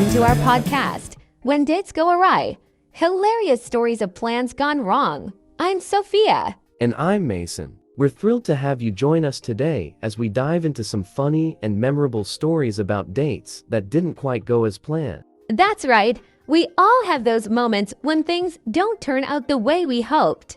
Welcome to our podcast, When Dates Go Awry. Hilarious stories of plans gone wrong. I'm Sophia. And I'm Mason. We're thrilled to have you join us today as we dive into some funny and memorable stories about dates that didn't quite go as planned. That's right. We all have those moments when things don't turn out the way we hoped.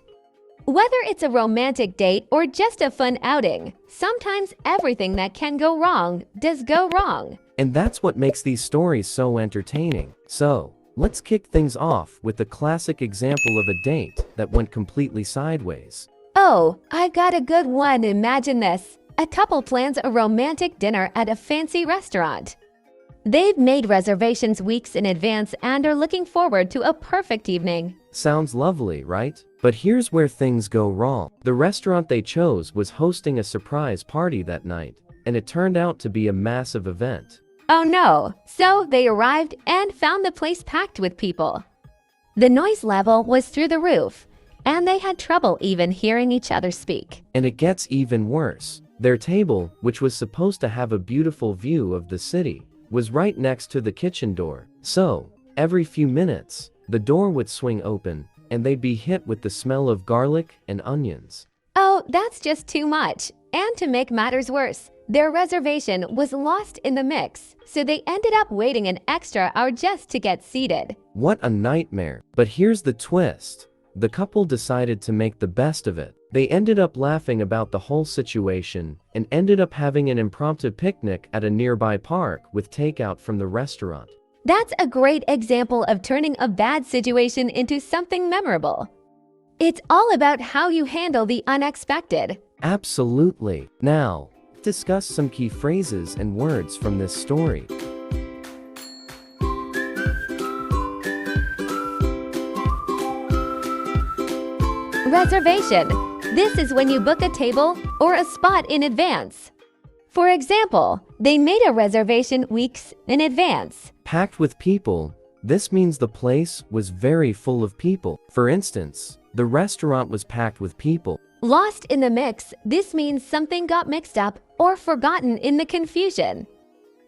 Whether it's a romantic date or just a fun outing, sometimes everything that can go wrong does go wrong. And that's what makes these stories so entertaining. So, let's kick things off with the classic example of a date that went completely sideways. Oh, I got a good one. Imagine this. A couple plans a romantic dinner at a fancy restaurant. They've made reservations weeks in advance and are looking forward to a perfect evening. Sounds lovely, right? But here's where things go wrong. The restaurant they chose was hosting a surprise party that night, and it turned out to be a massive event. Oh no! So they arrived and found the place packed with people. The noise level was through the roof, and they had trouble even hearing each other speak. And it gets even worse. Their table, which was supposed to have a beautiful view of the city, was right next to the kitchen door. So, every few minutes, the door would swing open, and they'd be hit with the smell of garlic and onions. Oh, that's just too much. And to make matters worse, their reservation was lost in the mix, so they ended up waiting an extra hour just to get seated. What a nightmare. But here's the twist. The couple decided to make the best of it. They ended up laughing about the whole situation and ended up having an impromptu picnic at a nearby park with takeout from the restaurant. That's a great example of turning a bad situation into something memorable. It's all about how you handle the unexpected. Absolutely. Now, discuss some key phrases and words from this story. Reservation. This is when you book a table or a spot in advance. For example, they made a reservation weeks in advance. Packed with people. This means the place was very full of people. For instance, the restaurant was packed with people. Lost in the mix. This means something got mixed up or forgotten in the confusion.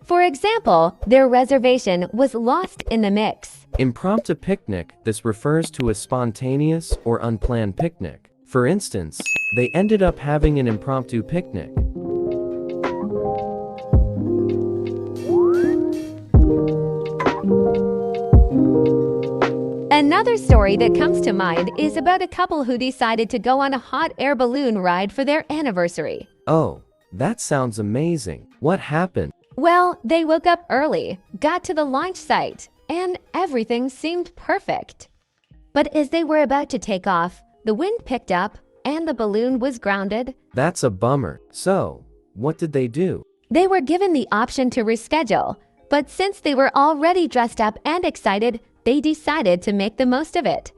For example, their reservation was lost in the mix. Impromptu picnic. This refers to a spontaneous or unplanned picnic. For instance, they ended up having an impromptu picnic. Another story that comes to mind is about a couple who decided to go on a hot air balloon ride for their anniversary. Oh, that sounds amazing. What happened? Well, they woke up early, got to the launch site, and everything seemed perfect. But as they were about to take off, the wind picked up and the balloon was grounded. That's a bummer. So, what did they do? They were given the option to reschedule, but since they were already dressed up and excited, they decided to make the most of it.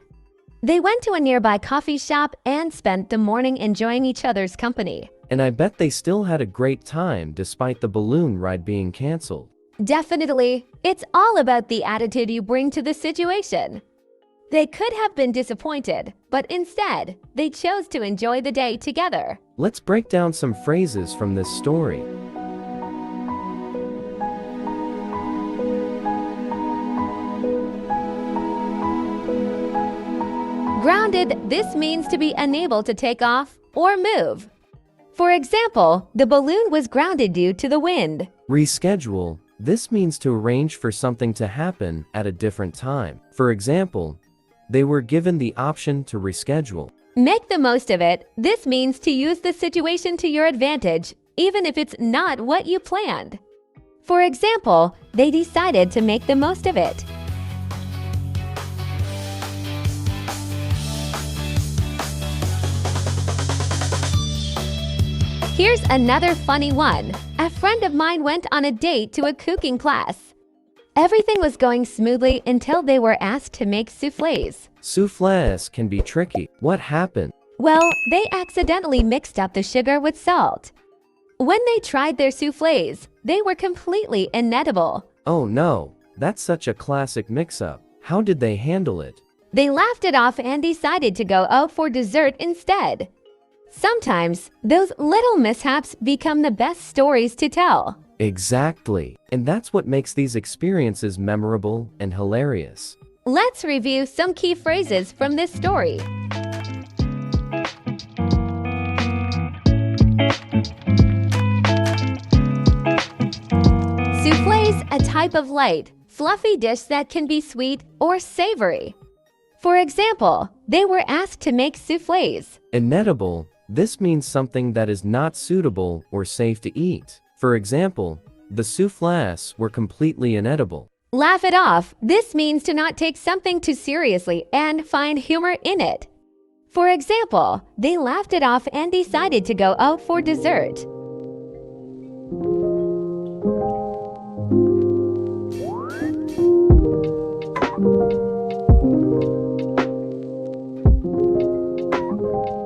They went to a nearby coffee shop and spent the morning enjoying each other's company. And I bet they still had a great time despite the balloon ride being canceled. Definitely. It's all about the attitude you bring to the situation. They could have been disappointed, but instead, they chose to enjoy the day together. Let's break down some phrases from this story. Grounded. This means to be unable to take off or move. For example, the balloon was grounded due to the wind. Reschedule. This means to arrange for something to happen at a different time. For example, they were given the option to reschedule. Make the most of it. This means to use the situation to your advantage, even if it's not what you planned. For example, they decided to make the most of it. Here's another funny one. A friend of mine went on a date to a cooking class. Everything was going smoothly until they were asked to make soufflés. Soufflés can be tricky. What happened? Well, they accidentally mixed up the sugar with salt. When they tried their soufflés, they were completely inedible. Oh no, that's such a classic mix-up. How did they handle it? They laughed it off and decided to go out for dessert instead. Sometimes, those little mishaps become the best stories to tell. Exactly. And that's what makes these experiences memorable and hilarious. Let's review some key phrases from this story. Soufflé is a type of light, fluffy dish that can be sweet or savory. For example, they were asked to make soufflés. Inedible. This means something that is not suitable or safe to eat. For example, the soufflés were completely inedible. Laugh it off. This means to not take something too seriously and find humor in it. For example, they laughed it off and decided to go out for dessert.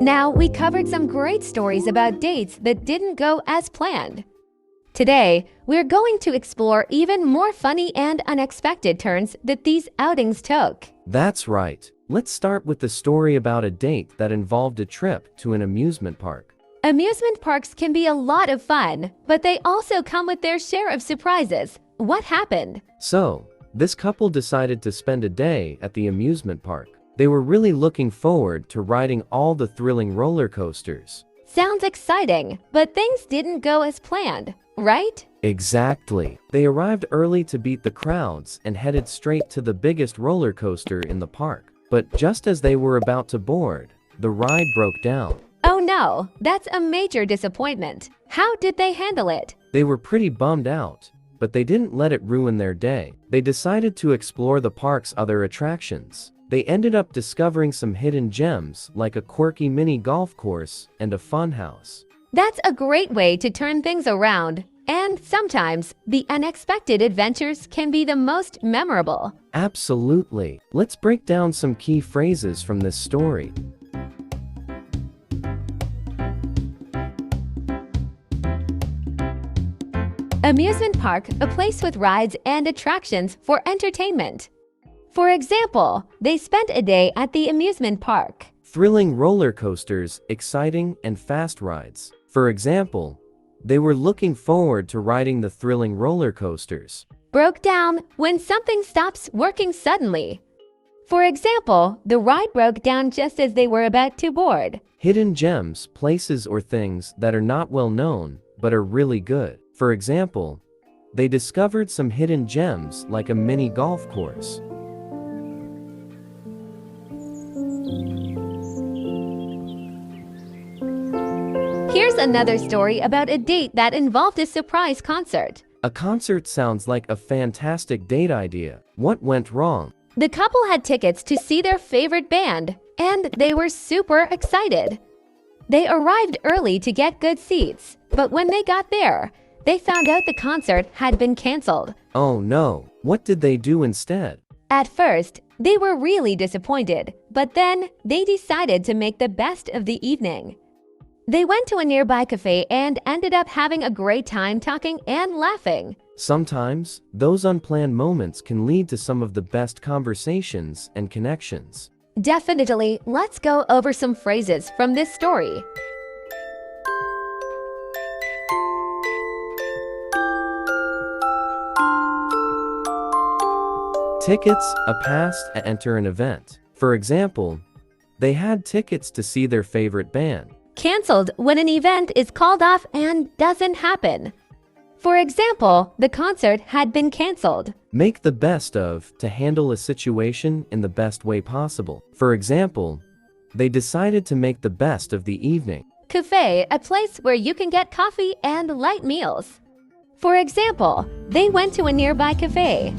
Now, we covered some great stories about dates that didn't go as planned. Today, we're going to explore even more funny and unexpected turns that these outings took. That's right. Let's start with the story about a date that involved a trip to an amusement park. Amusement parks can be a lot of fun, but they also come with their share of surprises. What happened? So, this couple decided to spend a day at the amusement park. They were really looking forward to riding all the thrilling roller coasters. Sounds exciting, but things didn't go as planned, right? Exactly. They arrived early to beat the crowds and headed straight to the biggest roller coaster in the park. But just as they were about to board, the ride broke down. Oh no, that's a major disappointment. How did they handle it? They were pretty bummed out, but they didn't let it ruin their day. They decided to explore the park's other attractions. They ended up discovering some hidden gems like a quirky mini golf course and a funhouse. That's a great way to turn things around. And sometimes, the unexpected adventures can be the most memorable. Absolutely. Let's break down some key phrases from this story. Amusement park, a place with rides and attractions for entertainment. For example, they spent a day at the amusement park. Thrilling roller coasters, exciting and fast rides. For example, they were looking forward to riding the thrilling roller coasters. Broke down when something stops working suddenly. For example, the ride broke down just as they were about to board. Hidden gems, places or things that are not well known, but are really good. For example, they discovered some hidden gems like a mini golf course. Here's another story about a date that involved a surprise concert. A concert sounds like a fantastic date idea. What went wrong? The couple had tickets to see their favorite band, and they were super excited. They arrived early to get good seats, but when they got there, they found out the concert had been canceled. Oh no, what did they do instead? At first, they were really disappointed, but then they decided to make the best of the evening. They went to a nearby cafe and ended up having a great time talking and laughing. Sometimes, those unplanned moments can lead to some of the best conversations and connections. Definitely, let's go over some phrases from this story. Tickets, a pass to enter an event. For example, they had tickets to see their favorite band. Cancelled when an event is called off and doesn't happen. For example, the concert had been cancelled. Make the best of, to handle a situation in the best way possible. For example, they decided to make the best of the evening. Cafe, a place where you can get coffee and light meals. For example, they went to a nearby cafe.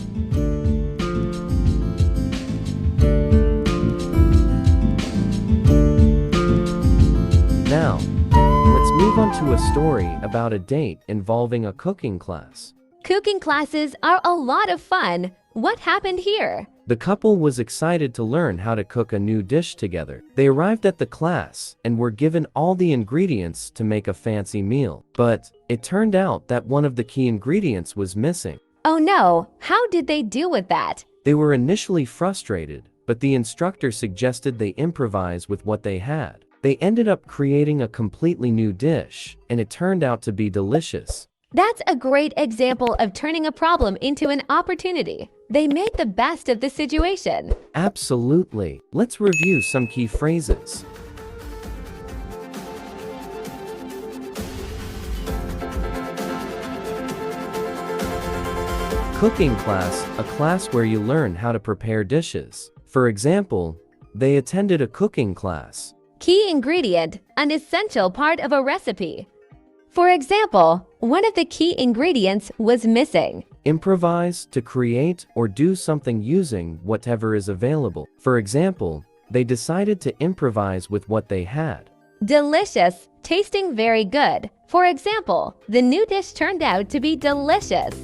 Now, let's move on to a story about a date involving a cooking class. Cooking classes are a lot of fun. What happened here? The couple was excited to learn how to cook a new dish together. They arrived at the class and were given all the ingredients to make a fancy meal. But it turned out that one of the key ingredients was missing. Oh no, how did they deal with that? They were initially frustrated, but the instructor suggested they improvise with what they had. They ended up creating a completely new dish, and it turned out to be delicious. That's a great example of turning a problem into an opportunity. They made the best of the situation. Absolutely. Let's review some key phrases. Cooking class, a class where you learn how to prepare dishes. For example, they attended a cooking class. Key ingredient, an essential part of a recipe. For example, one of the key ingredients was missing. Improvise, to create or do something using whatever is available. For example, they decided to improvise with what they had. Delicious, tasting very good. For example, the new dish turned out to be delicious.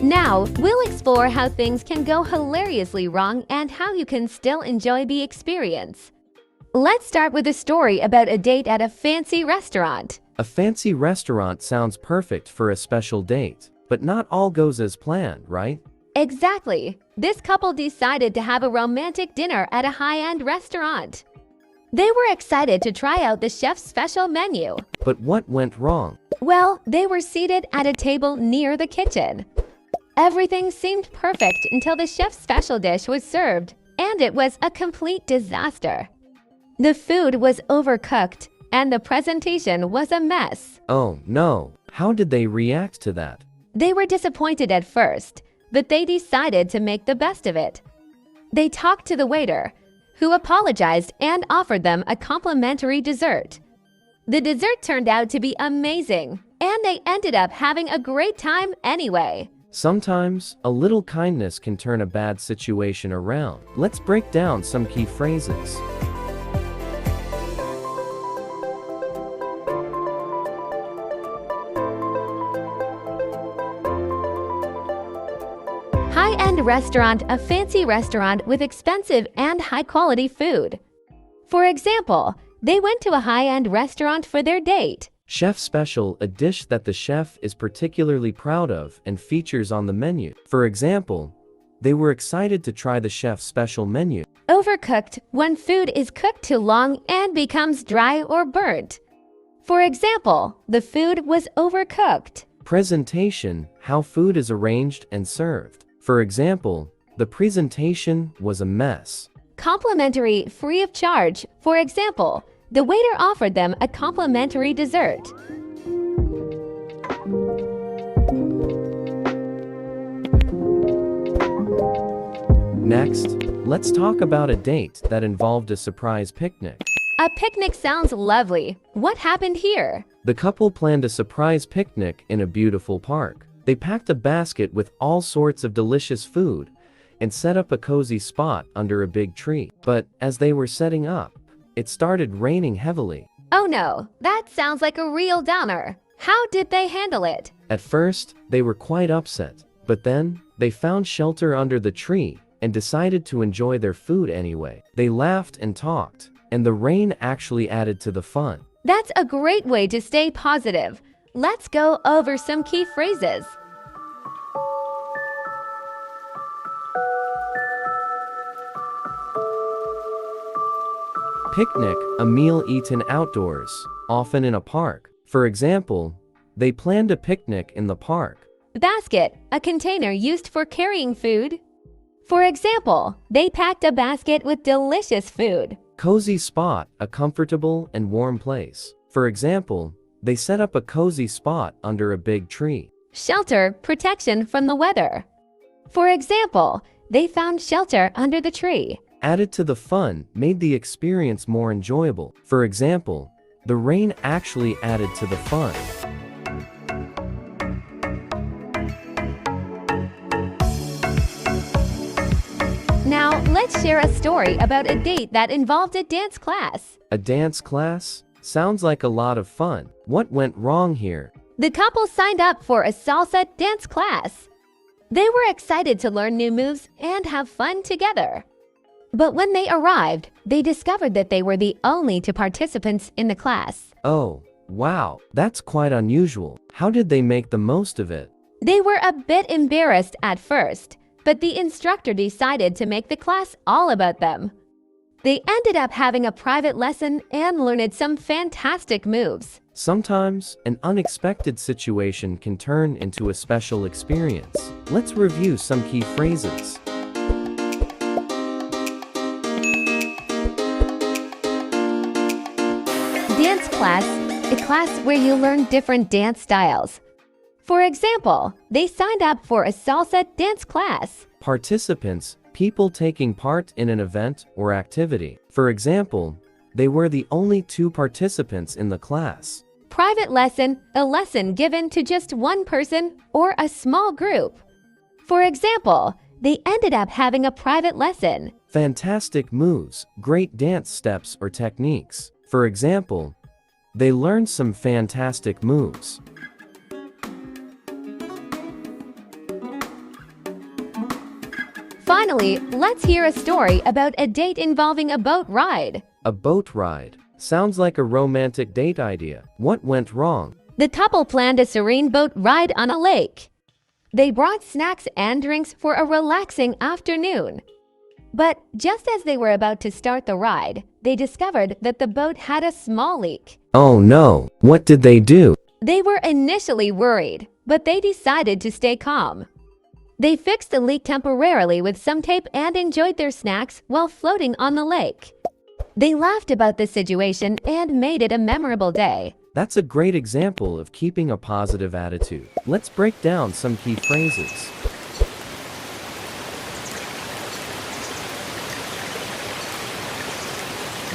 Now, we'll explore how things can go hilariously wrong and how you can still enjoy the experience. Let's start with a story about a date at a fancy restaurant. A fancy restaurant sounds perfect for a special date, but not all goes as planned, right? Exactly. This couple decided to have a romantic dinner at a high-end restaurant. They were excited to try out the chef's special menu. But what went wrong? Well, they were seated at a table near the kitchen. Everything seemed perfect until the chef's special dish was served, and it was a complete disaster. The food was overcooked, and the presentation was a mess. Oh no, how did they react to that? They were disappointed at first, but they decided to make the best of it. They talked to the waiter, who apologized and offered them a complimentary dessert. The dessert turned out to be amazing, and they ended up having a great time anyway. Sometimes, a little kindness can turn a bad situation around. Let's break down some key phrases. High-end restaurant, a fancy restaurant with expensive and high-quality food. For example, they went to a high-end restaurant for their date. Chef special, a dish that the chef is particularly proud of and features on the menu. For example, they were excited to try the chef's special menu. Overcooked, when food is cooked too long and becomes dry or burnt. For example, the food was overcooked. Presentation, how food is arranged and served. For example, the presentation was a mess. Complimentary, free of charge. For example, the waiter offered them a complimentary dessert. Next, let's talk about a date that involved a surprise picnic. A picnic sounds lovely. What happened here? The couple planned a surprise picnic in a beautiful park. They packed a basket with all sorts of delicious food and set up a cozy spot under a big tree. But as they were setting up, it started raining heavily. Oh no, that sounds like a real downer. How did they handle it? At first, they were quite upset, but then they found shelter under the tree and decided to enjoy their food anyway. They laughed and talked, and the rain actually added to the fun. That's a great way to stay positive. Let's go over some key phrases. Picnic, a meal eaten outdoors, often in a park. For example, they planned a picnic in the park. Basket, a container used for carrying food. For example, they packed a basket with delicious food. Cozy spot, a comfortable and warm place. For example, they set up a cozy spot under a big tree. Shelter, protection from the weather. For example, they found shelter under the tree. Added to the fun, made the experience more enjoyable. For example, the rain actually added to the fun. Now, let's share a story about a date that involved a dance class. A dance class? Sounds like a lot of fun. What went wrong here? The couple signed up for a salsa dance class. They were excited to learn new moves and have fun together. But when they arrived, they discovered that they were the only two participants in the class. Oh, wow, that's quite unusual. How did they make the most of it? They were a bit embarrassed at first, but the instructor decided to make the class all about them. They ended up having a private lesson and learned some fantastic moves. Sometimes, an unexpected situation can turn into a special experience. Let's review some key phrases. Dance class, a class where you learn different dance styles. For example, they signed up for a salsa dance class. Participants, people taking part in an event or activity. For example, they were the only 2 participants in the class. Private lesson, a lesson given to just one person or a small group. For example, they ended up having a private lesson. Fantastic moves, great dance steps or techniques. For example, they learned some fantastic moves. Finally, let's hear a story about a date involving a boat ride. A boat ride. Sounds like a romantic date idea. What went wrong? The couple planned a serene boat ride on a lake. They brought snacks and drinks for a relaxing afternoon. But just as they were about to start the ride, they discovered that the boat had a small leak. Oh no, what did they do? They were initially worried, but they decided to stay calm. They fixed the leak temporarily with some tape and enjoyed their snacks while floating on the lake. They laughed about the situation and made it a memorable day. That's a great example of keeping a positive attitude. Let's break down some key phrases.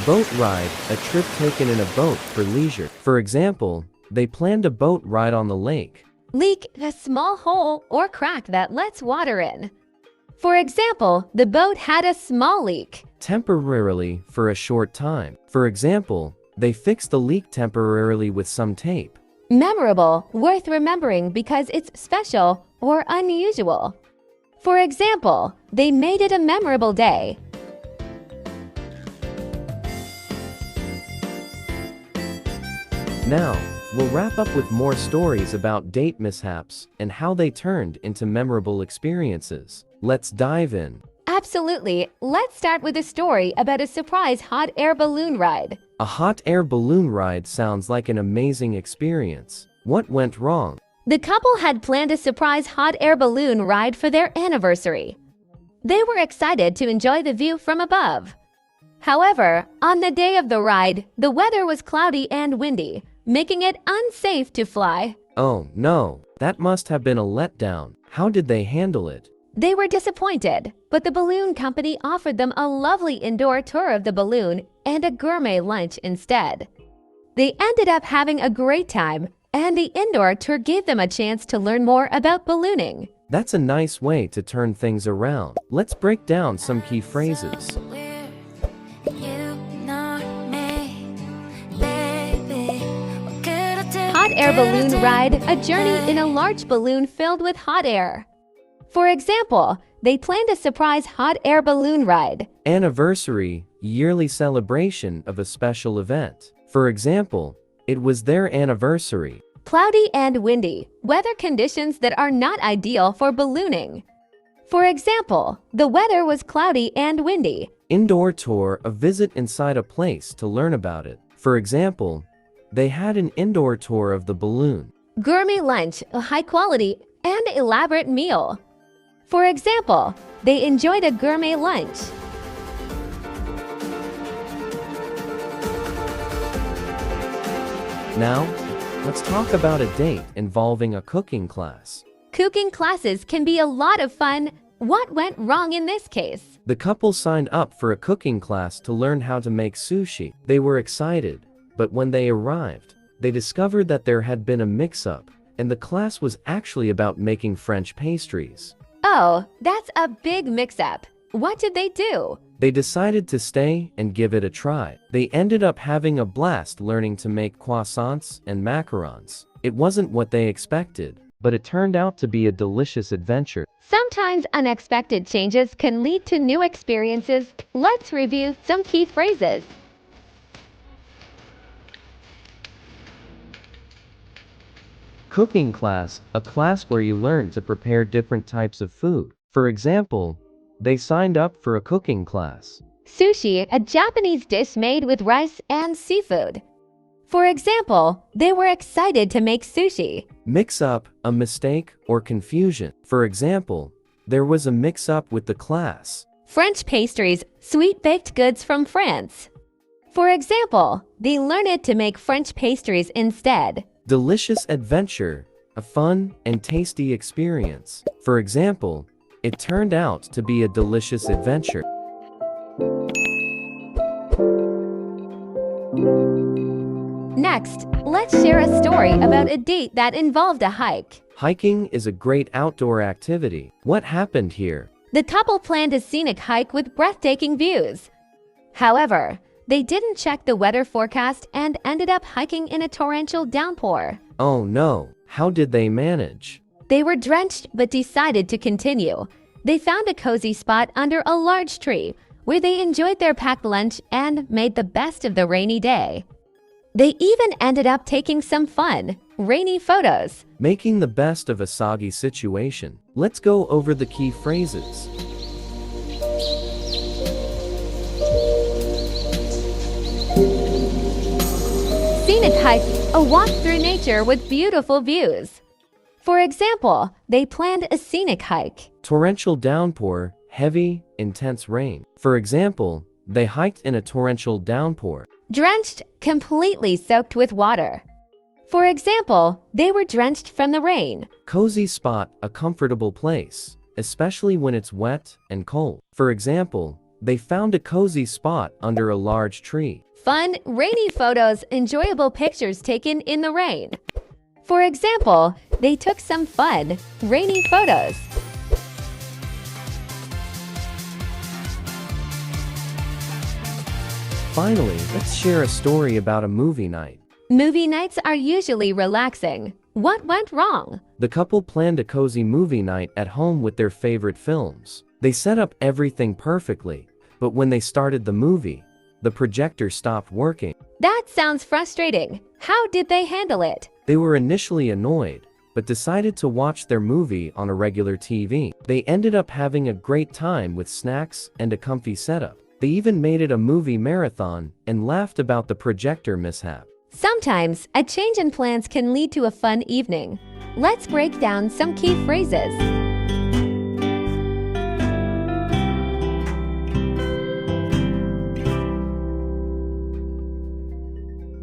Boat ride, a trip taken in a boat for leisure. For example, they planned a boat ride on the lake. Leak, a small hole or crack that lets water in. For example, the boat had a small leak. Temporarily, for a short time. For example, they fixed the leak temporarily with some tape. Memorable, worth remembering because it's special or unusual. For example, they made it a memorable day. Now, we'll wrap up with more stories about date mishaps and how they turned into memorable experiences. Let's dive in. Absolutely. Let's start with a story about a surprise hot air balloon ride. A hot air balloon ride sounds like an amazing experience. What went wrong? The couple had planned a surprise hot air balloon ride for their anniversary. They were excited to enjoy the view from above. However, on the day of the ride, the weather was cloudy and windy, making it unsafe to fly. Oh no, that must have been a letdown. How did they handle it? They were disappointed, but the balloon company offered them a lovely indoor tour of the balloon and a gourmet lunch instead. They ended up having a great time, and the indoor tour gave them a chance to learn more about ballooning. That's a nice way to turn things around. Let's break down some key phrases. Hot air balloon ride, a journey in a large balloon filled with hot air. For example, they planned a surprise hot air balloon ride. Anniversary, yearly celebration of a special event. For example, it was their anniversary. Cloudy and windy, weather conditions that are not ideal for ballooning. For example, the weather was cloudy and windy. Indoor tour, a visit inside a place to learn about it. For example, they had an indoor tour of the balloon. Gourmet lunch, a high-quality and elaborate meal. For example, they enjoyed a gourmet lunch. Now, let's talk about a date involving a cooking class. Cooking classes can be a lot of fun. What went wrong in this case? The couple signed up for a cooking class to learn how to make sushi. They were excited, but when they arrived, they discovered that there had been a mix-up, and the class was actually about making French pastries. Oh, that's a big mix-up. What did they do? They decided to stay and give it a try. They ended up having a blast learning to make croissants and macarons. It wasn't what they expected, but it turned out to be a delicious adventure. Sometimes unexpected changes can lead to new experiences. Let's review some key phrases. Cooking class, a class where you learn to prepare different types of food. For example, they signed up for a cooking class. Sushi, a Japanese dish made with rice and seafood. For example, they were excited to make sushi. Mix-up, a mistake or confusion. For example, there was a mix-up with the class. French pastries, sweet baked goods from France. For example, they learned to make French pastries instead. Delicious adventure, a fun and tasty experience. For example, it turned out to be a delicious adventure. Next, let's share a story about a date that involved a hike. Hiking is a great outdoor activity. What happened here? The couple planned a scenic hike with breathtaking views. However, they didn't check the weather forecast and ended up hiking in a torrential downpour. Oh no, how did they manage? They were drenched but decided to continue. They found a cozy spot under a large tree where they enjoyed their packed lunch and made the best of the rainy day. They even ended up taking some fun, rainy photos. Making the best of a soggy situation. Let's go over the key phrases. Scenic hike, a walk through nature with beautiful views. For example, they planned a scenic hike. Torrential downpour, heavy, intense rain. For example, they hiked in a torrential downpour. Drenched, completely soaked with water. For example, they were drenched from the rain. Cozy spot, a comfortable place, especially when it's wet and cold. For example, they found a cozy spot under a large tree. Fun, rainy photos, enjoyable pictures taken in the rain. For example, they took some fun, rainy photos. Finally, let's share a story about a movie night. Movie nights are usually relaxing. What went wrong? The couple planned a cozy movie night at home with their favorite films. They set up everything perfectly, but when they started the movie, the projector stopped working. That sounds frustrating. How did they handle it? They were initially annoyed, but decided to watch their movie on a regular TV. They ended up having a great time with snacks and a comfy setup. They even made it a movie marathon and laughed about the projector mishap. Sometimes, a change in plans can lead to a fun evening. Let's break down some key phrases.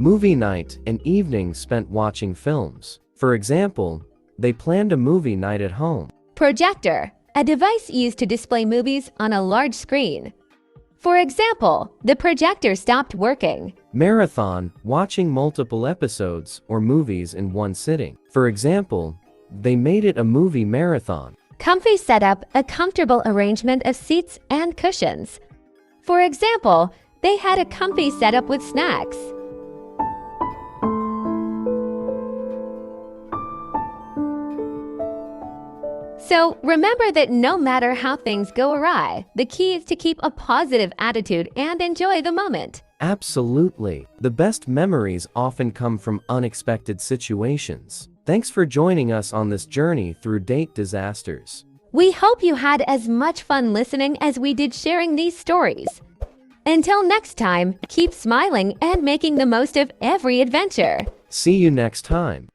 Movie night, an evening spent watching films. For example, they planned a movie night at home. Projector, a device used to display movies on a large screen. For example, the projector stopped working. Marathon, watching multiple episodes or movies in one sitting. For example, they made it a movie marathon. Comfy setup, a comfortable arrangement of seats and cushions. For example, they had a comfy setup with snacks. So remember that no matter how things go awry, the key is to keep a positive attitude and enjoy the moment. Absolutely. The best memories often come from unexpected situations. Thanks for joining us on this journey through date disasters. We hope you had as much fun listening as we did sharing these stories. Until next time, keep smiling and making the most of every adventure. See you next time.